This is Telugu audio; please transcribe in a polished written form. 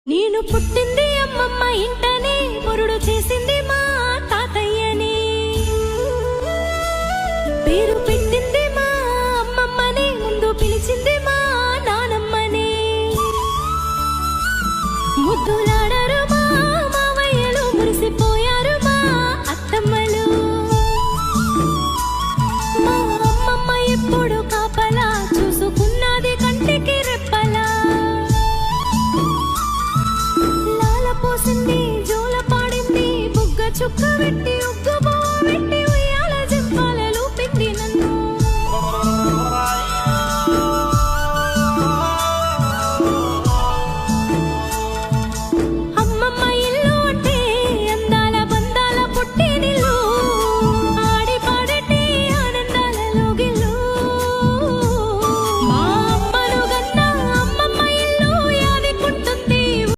నేను పుట్టింది అమ్మమ్మ ఇంటనే, మురుడు చేసింది మా తాతయ్యని. పేరు పెట్టింది మా అమ్మమ్మని, ముందు పిలిచింది మా నానమ్మని. ముద్దులాడరు మా మావయ్యలు, మురిసిపోయారు మా అత్తమ్మలు. మా అమ్మమ్మ ఎప్పుడు కాపలా, చూసుకున్నది కంటికి రెప్పలా. పోసింది జోల పాడింది, బుగ్గ చుక్క పెట్టి